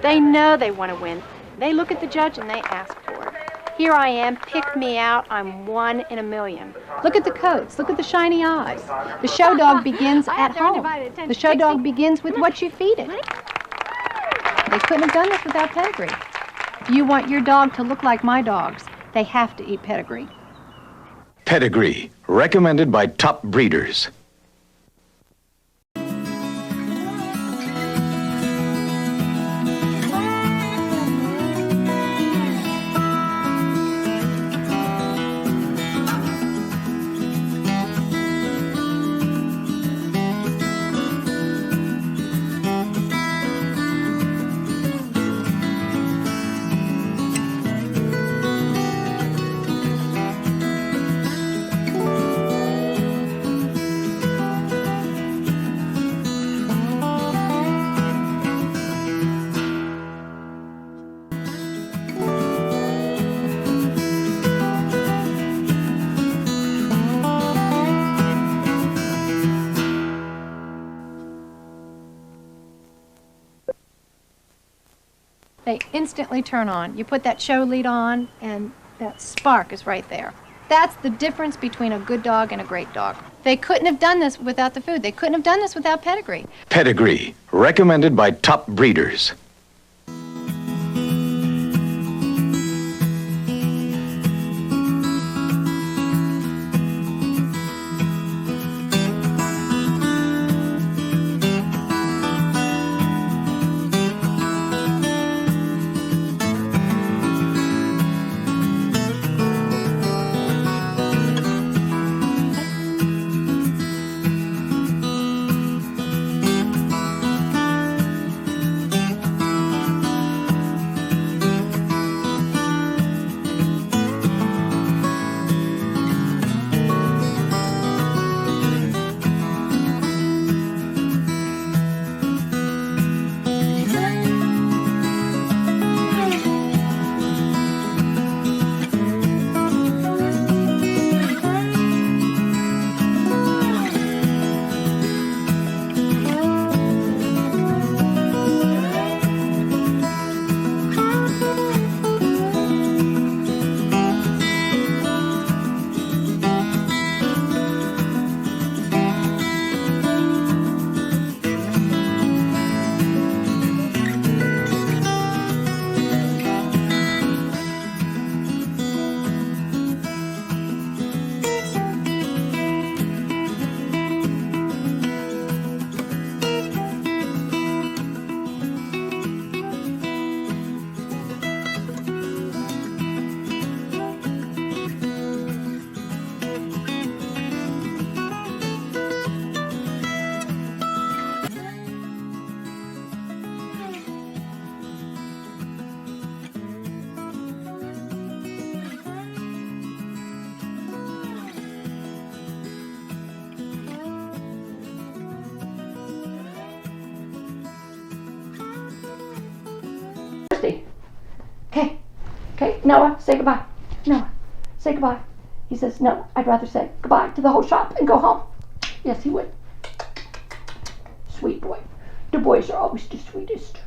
They know they want to win. They look at the judge and they ask for it. Here I am, pick me out, I'm 1 in a million. Look at the coats, look at the shiny eyes. The show dog begins at home. The show dog begins with what you feed it. They couldn't have done this without pedigree. If you want your dog to look like my dogs, they have to eat pedigree. Pedigree, recommended by top breeders. They instantly turn on. You put that show lead on, and that spark is right there. That's the difference between a good dog and a great dog. They couldn't have done this without the food. They couldn't have done this without pedigree. Pedigree, recommended by top breeders. Okay, Noah, say goodbye. Noah, say goodbye. He says, no, I'd rather say goodbye to the whole shop and go home. Yes, he would. Sweet boy. The boys are always the sweetest.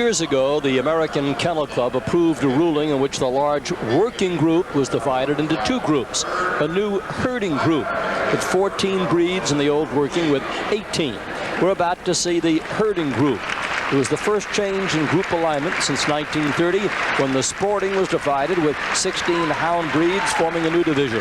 years ago, the American Kennel Club approved a ruling in which the large working group was divided into two groups. A new herding group with 14 breeds and the old working with 18. We're about to see the herding group. It was the first change in group alignment since 1930, when the sporting was divided with 16 hound breeds forming a new division.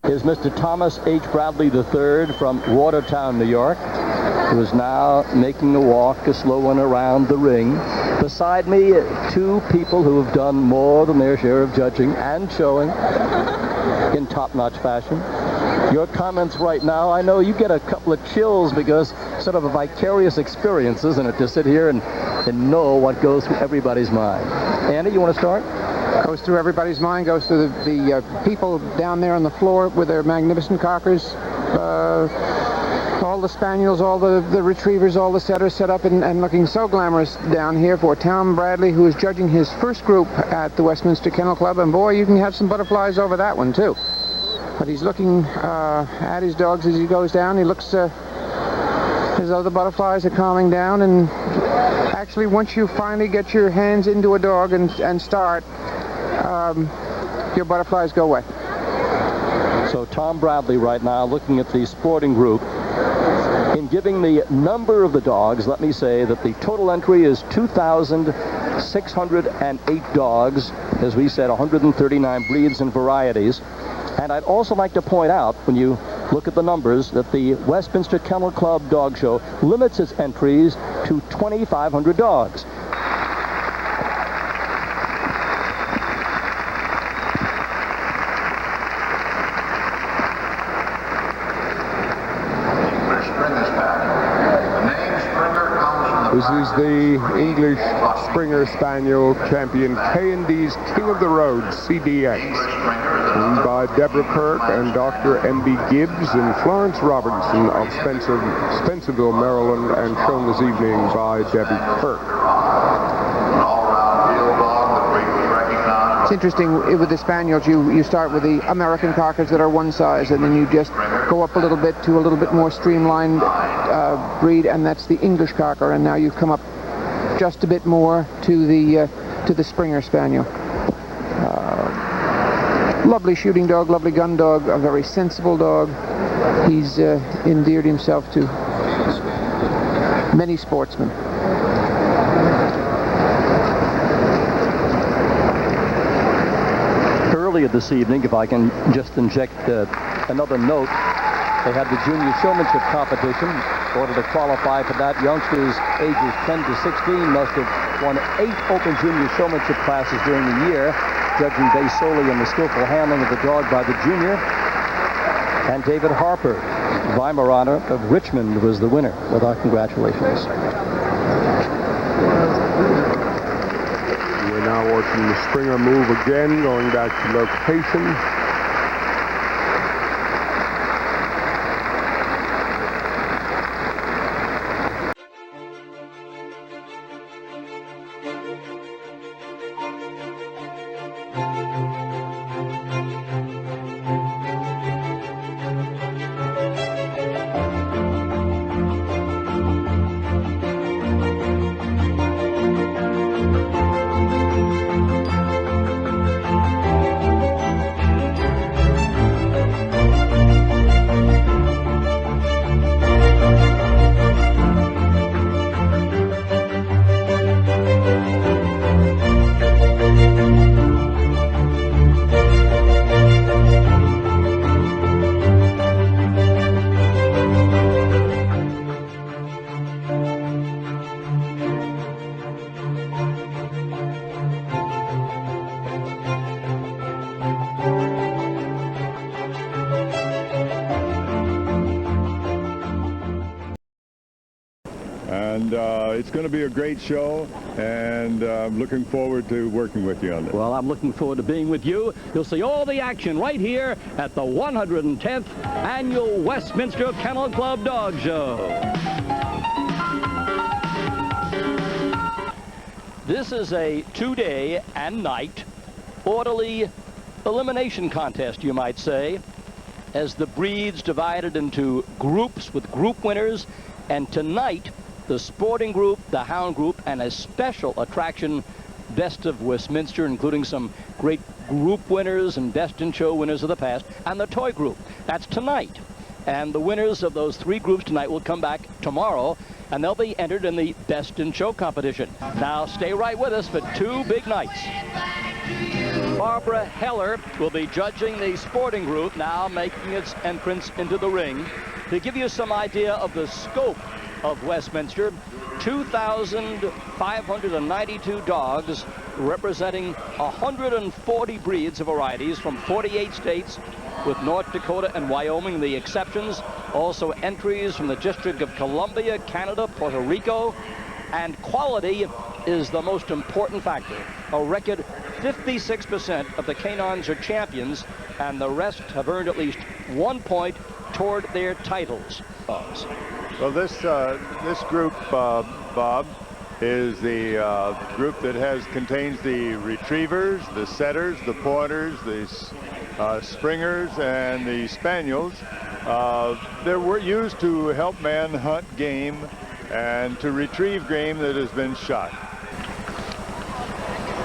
Is Mr. Thomas H. Bradley III from Watertown, New York, who is now making a walk, a slow one, around the ring. Beside me, two people who have done more than their share of judging and showing in top-notch fashion. Your comments right now, I know you get a couple of chills because sort of a vicarious experience, isn't it, to sit here and know what goes through everybody's mind. Andy, you want to start? Goes through everybody's mind, goes through the people down there on the floor with their magnificent cockers, all the spaniels, all the retrievers, all the setters set up and looking so glamorous down here for Tom Bradley, who is judging his first group at the Westminster Kennel Club, and boy, you can have some butterflies over that one too. But he's looking at his dogs as he goes down. He looks as though the butterflies are calming down, and actually once you finally get your hands into a dog and start, your butterflies go away. So Tom Bradley right now looking at the sporting group. In giving the number of the dogs, let me say that the total entry is 2,608 dogs. As we said, 139 breeds and varieties. And I'd also like to point out, when you look at the numbers, that the Westminster Kennel Club Dog Show limits its entries to 2,500 dogs. This is the English Springer Spaniel champion, K&D's King of the Road, CDX, owned by Deborah Kirk and Dr. M.B. Gibbs and Florence Robinson of Spencerville, Maryland, and shown this evening by Debbie Kirk. It's interesting with the Spaniels, you start with the American Cockers that are one size, and then you just go up a little bit to a little bit more streamlined breed, and that's the English Cocker, and now you come up just a bit more to the Springer Spaniel. Lovely shooting dog, lovely gun dog, a very sensible dog. He's endeared himself to many sportsmen. Earlier this evening, if I can just inject another note, they had the junior showmanship competition. In order to qualify for that, youngsters ages 10 to 16 must have won 8 open junior showmanship classes during the year, judging based solely on the skillful handling of the dog by the junior. And David Harper, Weimaraner of Richmond, was the winner. With our congratulations. We're now watching the Springer move again, going back to location. it's going to be a great show, and I'm looking forward to working with you on this. Well, I'm looking forward to being with you. You'll see all the action right here at the 110th Annual Westminster Kennel Club Dog Show. This is a 2-day and night orderly elimination contest, you might say, as the breeds divided into groups with group winners, and tonight the sporting group, the hound group, and a special attraction, Best of Westminster, including some great group winners and Best in Show winners of the past, and the toy group. That's tonight. And the winners of those 3 groups tonight will come back tomorrow, and they'll be entered in the Best in Show competition. Now stay right with us for 2 big nights. Barbara Heller will be judging the sporting group, now making its entrance into the ring. To give you some idea of the scope of Westminster, 2,592 dogs representing 140 breeds of varieties from 48 states, with North Dakota and Wyoming the exceptions. Also entries from the District of Columbia, Canada, Puerto Rico, and quality is the most important factor. A record 56% of the canines are champions, and the rest have earned at least 1 point toward their titles. Well, this group, Bob, is the group that contains the retrievers, the setters, the pointers, the springers, and the spaniels. They were used to help man hunt game and to retrieve game that has been shot.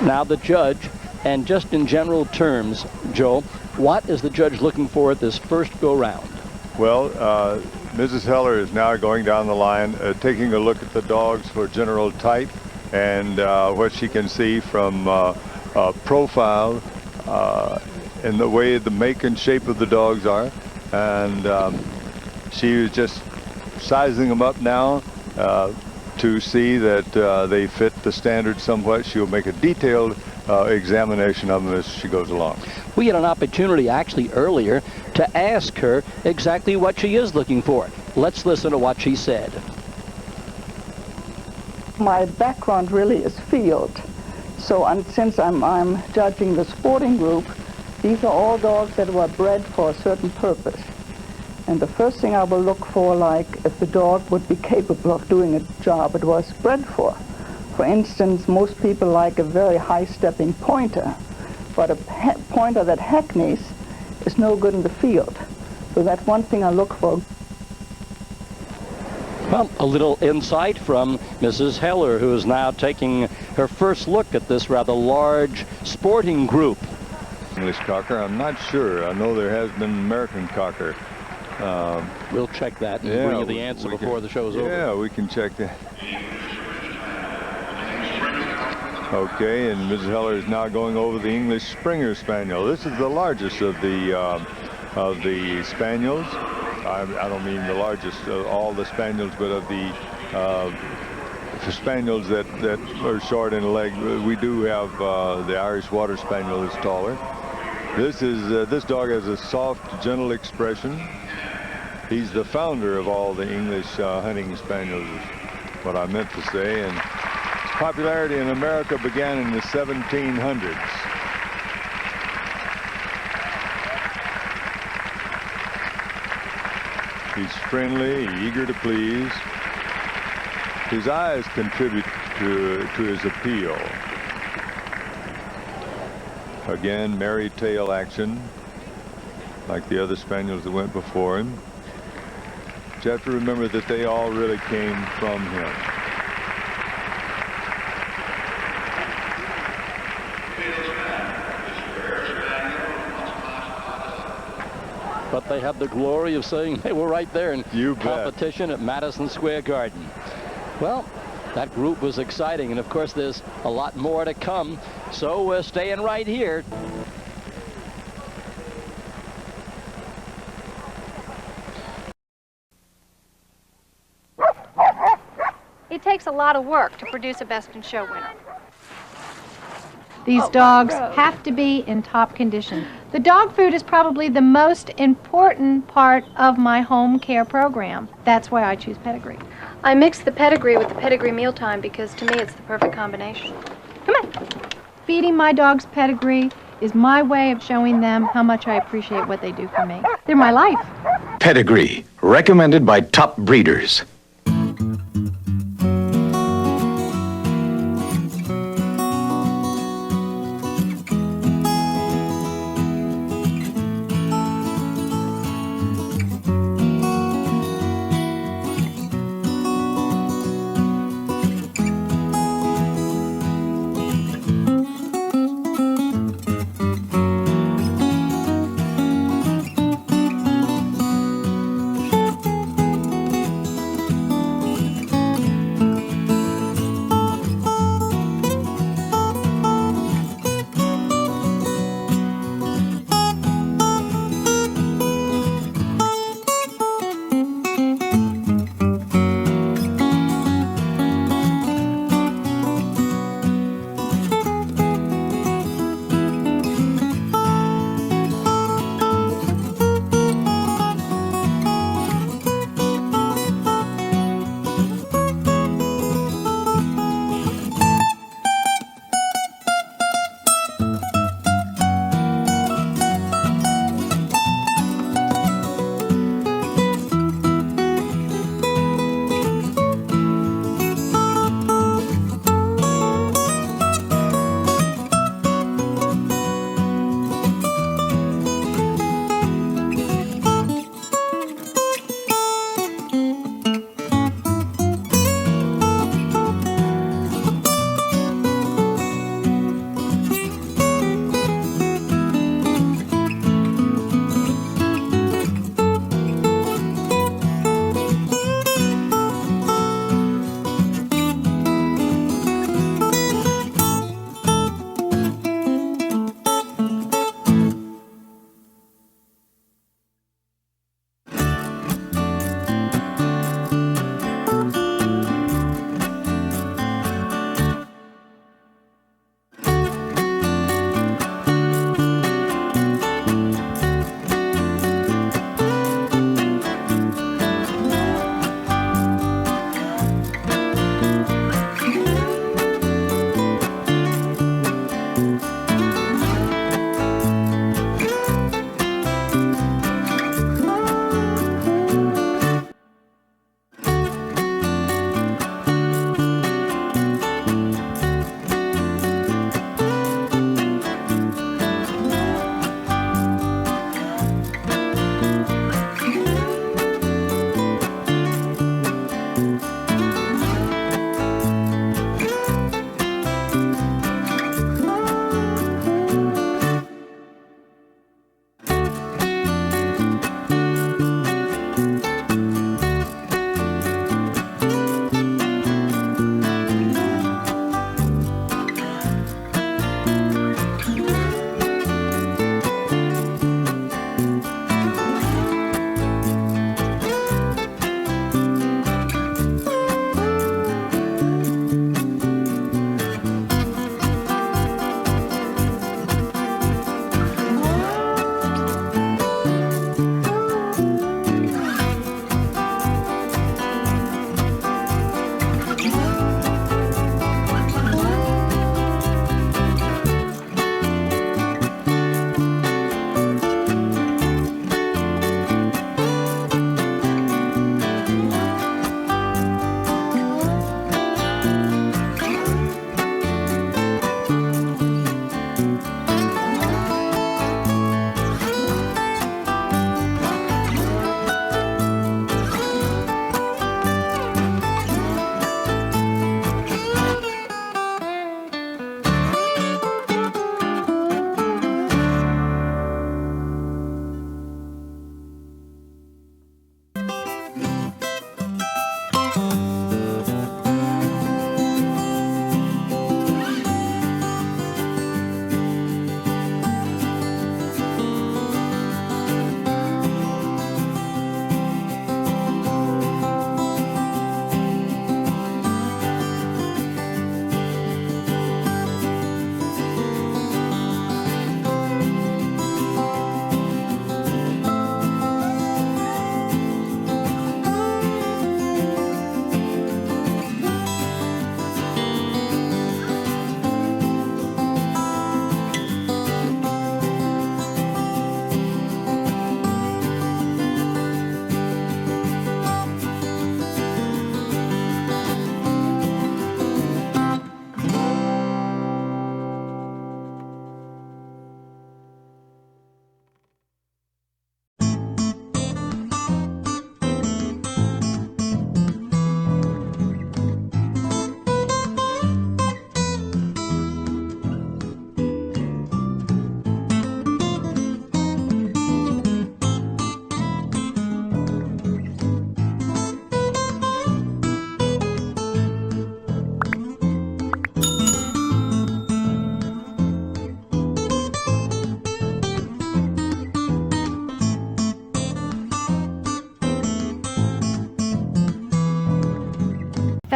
Now the judge, and just in general terms, Joe, what is the judge looking for at this first go-round? Well, Mrs. Heller is now going down the line, taking a look at the dogs for general type and what she can see from profile and the way the make and shape of the dogs are. And she is just sizing them up now to see that they fit the standard somewhat. She'll make a detailed examination of them as she goes along. We had an opportunity actually earlier to ask her exactly what she is looking for. Let's listen to what she said. My background really is field. So since I'm judging the sporting group, these are all dogs that were bred for a certain purpose. And the first thing I will look for, like if the dog would be capable of doing a job it was bred for. For instance, most people like a very high-stepping pointer, but a pointer that hackneys is no good in the field. So that's one thing I look for. Well, a little insight from Mrs. Heller, who is now taking her first look at this rather large sporting group. English Cocker, I'm not sure. I know there has been an American Cocker. We'll check that and bring you the answer before the show's over. Yeah, we can check that. Okay, and Mrs. Heller is now going over the English Springer Spaniel. This is the largest of the Spaniels. I don't mean the largest of all the Spaniels, but of the Spaniels that are short in the leg. We do have the Irish Water Spaniel is taller. This dog has a soft, gentle expression. He's the founder of all the English hunting spaniels, is what I meant to say. And its popularity in America began in the 1700s. He's friendly, eager to please. His eyes contribute to his appeal. Again, merry tail action, like the other spaniels that went before him. But you have to remember that they all really came from him. But they have the glory of saying they were right there in competition at Madison Square Garden. Well, that group was exciting, and of course there's a lot more to come, so we're staying right here. It takes a lot of work to produce a Best in Show winner. These dogs have to be in top condition. The dog food is probably the most important part of my home care program. That's why I choose Pedigree. I mix the pedigree with the pedigree mealtime because to me it's the perfect combination. Come on. Feeding my dogs pedigree is my way of showing them how much I appreciate what they do for me. They're my life. Pedigree, recommended by top breeders.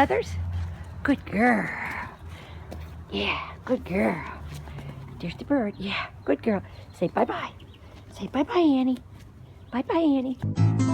feathers? Good girl. Yeah, good girl. There's the bird. Yeah, good girl. Say bye-bye. Say bye-bye, Annie. Bye-bye, Annie.